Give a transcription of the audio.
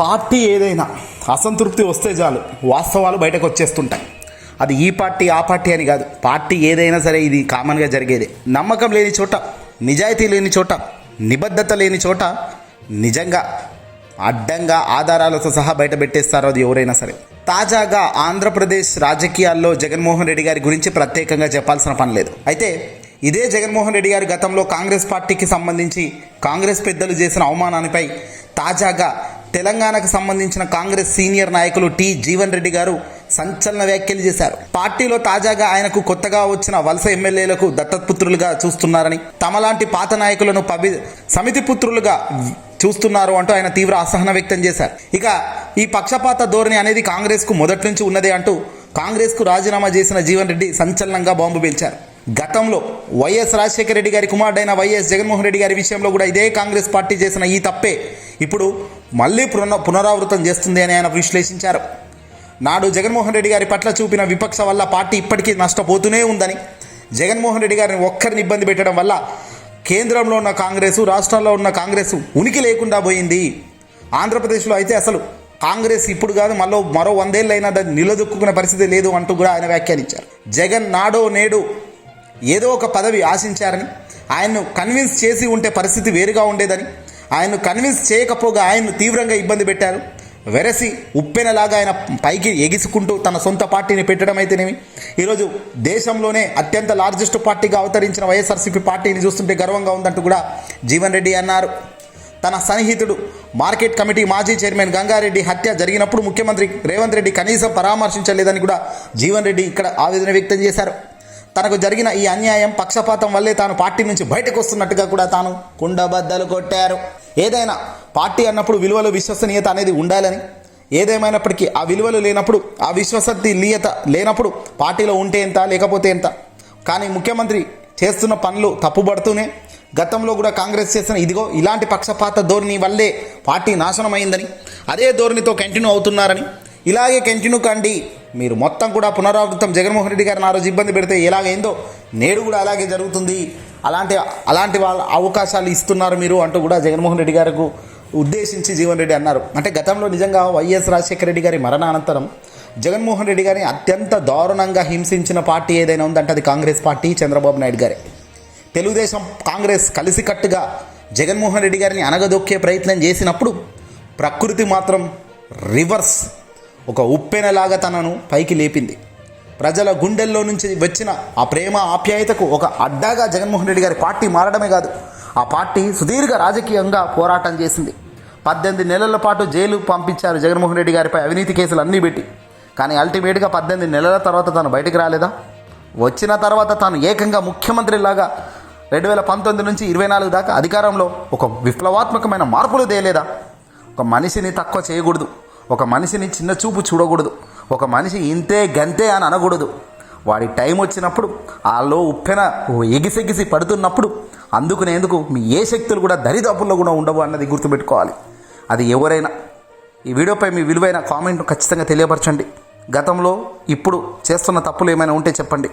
Party ఏదైనా అసంతృప్తి వస్తే చాలు వాస్తవాలు బయటకు వచ్చేస్తుంటాయి. అది ఈ పార్టీ ఆ పార్టీ అని కాదు, పార్టీ ఏదైనా సరే ఇది కామన్గా జరిగేదే. నమ్మకం లేని చోట, నిజాయితీ లేని చోట, నిబద్ధత లేని చోట నిజంగా అడ్డంగా ఆధారాలతో సహా బయట పెట్టేస్తారు అది ఎవరైనా సరే. తాజాగా ఆంధ్రప్రదేశ్ రాజకీయాల్లో జగన్మోహన్ రెడ్డి గారి గురించి ప్రత్యేకంగా చెప్పాల్సిన పని లేదు. అయితే ఇదే జగన్మోహన్ రెడ్డి గారి గతంలో కాంగ్రెస్ పార్టీకి సంబంధించి కాంగ్రెస్ పెద్దలు చేసిన అవమానానిపై తాజాగా తెలంగాణకు సంబంధించిన కాంగ్రెస్ సీనియర్ నాయకులు టి జీవన్ రెడ్డి గారు సంచలన వ్యాఖ్యలు చేశారు. పార్టీలో తాజాగా ఆయనకు కొత్తగా వచ్చిన వలస ఎమ్మెల్యేలకు దత్తపుత్రులుగా చూస్తున్నారని, తమలాంటి పాత నాయకులను సమితి పుత్రులుగా చూస్తున్నారు అంటూ ఆయన తీవ్ర అసహనం వ్యక్తం చేశారు. ఇక ఈ పక్షపాత ధోరణి అనేది కాంగ్రెస్కు మొదటి నుంచి ఉన్నదే అంటూ కాంగ్రెస్కు రాజీనామా చేసిన జీవన్ రెడ్డి సంచలనంగా బాంబు పేల్చారు. గతంలో వైఎస్ రాజశేఖర రెడ్డి గారి కుమారుడైన వైఎస్ జగన్మోహన్ రెడ్డి గారి విషయంలో కూడా ఇదే కాంగ్రెస్ పార్టీ చేసిన ఈ తప్పే ఇప్పుడు మళ్ళీ పునరావృతం చేస్తుంది అని ఆయన విశ్లేషించారు. నాడు జగన్మోహన్ రెడ్డి గారి పట్ల చూపిన విపక్ష వల్ల పార్టీ ఇప్పటికీ నష్టపోతూనే ఉందని, జగన్మోహన్ రెడ్డి గారిని ఒక్కరిని ఇబ్బంది పెట్టడం వల్ల కేంద్రంలో ఉన్న కాంగ్రెసు, రాష్ట్రాల్లో ఉన్న కాంగ్రెసు ఉనికి లేకుండా పోయింది. ఆంధ్రప్రదేశ్లో అయితే అసలు కాంగ్రెస్ ఇప్పుడు కాదు మరో 100 ఏళ్ళైనా దాన్ని నిలదొక్కునే పరిస్థితి లేదు అంటూ కూడా ఆయన వ్యాఖ్యానించారు. జగన్ నాడో నేడు ఏదో ఒక పదవి ఆశించారని, ఆయన్ను కన్విన్స్ చేసి ఉంటే పరిస్థితి వేరుగా ఉండేదని, ఆయన్ను కన్విన్స్ చేయకపోగా ఆయన్ను తీవ్రంగా ఇబ్బంది పెట్టారు. వెరసి ఉప్పెనలాగా ఆయన పైకి ఎగిసుకుంటూ తన సొంత పార్టీని పెట్టడం అయితేనేమి, ఈరోజు దేశంలోనే అత్యంత లార్జెస్ట్ పార్టీగా అవతరించిన వైఎస్ఆర్సీపీ పార్టీని చూస్తుంటే గర్వంగా ఉందంటూ కూడా జీవన్ రెడ్డి అన్నారు. తన సన్నిహితుడు మార్కెట్ కమిటీ మాజీ చైర్మన్ గంగారెడ్డి హత్య జరిగినప్పుడు ముఖ్యమంత్రి రేవంత్ రెడ్డి కనీసం పరామర్శించలేదని కూడా జీవన్ రెడ్డి ఇక్కడ ఆవేదన వ్యక్తం చేశారు. తనకు జరిగిన ఈ అన్యాయం, పక్షపాతం వల్లే తాను పార్టీ నుంచి బయటకు వస్తున్నట్టుగా కూడా తాను కుండబద్దలు కొట్టారు. ఏదైనా పార్టీ అన్నప్పుడు విలువలు, విశ్వసనీయత అనేది ఉండాలని, ఏదేమైనప్పటికీ ఆ విలువలు లేనప్పుడు, ఆ విశ్వసనీయత లేనప్పుడు పార్టీలో ఉంటే ఎంత, లేకపోతే ఎంత. కానీ ముఖ్యమంత్రి చేస్తున్న పనులు తప్పుపడుతూనే గతంలో కూడా కాంగ్రెస్ చేసిన ఇలాంటి పక్షపాత ధోరణి వల్లే పార్టీ నాశనమైందని, అదే ధోరణితో కంటిన్యూ అవుతున్నారని, ఇలాగే కంటిన్యూ కండి, మీరు మొత్తం కూడా పునరావృతం జగన్మోహన్ రెడ్డి గారిని ఆ రోజు ఇబ్బంది పెడితే ఎలాగైందో నేడు కూడా అలాగే జరుగుతుంది, అలాంటి వాళ్ళ అవకాశాలు ఇస్తున్నారు మీరు అంటూ కూడా జగన్మోహన్ రెడ్డి గారికి ఉద్దేశించి జీవన్ రెడ్డి అన్నారు. అంటే గతంలో నిజంగా వైఎస్ రాజశేఖర రెడ్డి గారి మరణానంతరం జగన్మోహన్ రెడ్డి గారిని అత్యంత దారుణంగా హింసించిన పార్టీ ఏదైనా ఉందంటే అది కాంగ్రెస్ పార్టీ, చంద్రబాబు నాయుడు గారే. తెలుగుదేశం, కాంగ్రెస్ కలిసికట్టుగా జగన్మోహన్ రెడ్డి గారిని అనగదొక్కే ప్రయత్నం చేసినప్పుడు ప్రకృతి మాత్రం రివర్స్, ఒక ఉప్పెనలాగా తనను పైకి లేపింది. ప్రజల గుండెల్లో నుంచి వచ్చిన ఆ ప్రేమ, ఆప్యాయతకు ఒక అడ్డాగా జగన్మోహన్ రెడ్డి గారి పార్టీ మారడమే కాదు, ఆ పార్టీ సుదీర్ఘ రాజకీయంగా పోరాటం చేసింది. 18 నెలల పాటు జైలు పంపించారు జగన్మోహన్ రెడ్డి గారిపై అవినీతి కేసులు అన్నీ పెట్టి. కానీ అల్టిమేట్గా 18 నెలల తర్వాత తాను బయటకు రాలేదా? వచ్చిన తర్వాత తాను ఏకంగా ముఖ్యమంత్రిలాగా 2019 నుంచి 24 దాకా అధికారంలో ఒక విప్లవాత్మకమైన మార్పులు తేలేదా? ఒక మనిషిని తక్కువ చేయకూడదు, ఒక మనిషిని చిన్న చూపు చూడకూడదు, ఒక మనిషి ఇంతే గంతే అని అనకూడదు. వాడి టైం వచ్చినప్పుడు ఆలో ఉప్పెన ఎగిసెగిసి పడుతున్నప్పుడు అందుకునేందుకు మీ ఏ శక్తులు కూడా దరిదాపుల్లో కూడా ఉండవు అన్నది గుర్తుపెట్టుకోవాలి. అది ఎవరైనా. ఈ వీడియోపై మీ విలువైన కామెంట్ ఖచ్చితంగా తెలియపరచండి. గతంలో ఇప్పుడు చేస్తున్న తప్పులు ఏమైనా ఉంటే చెప్పండి.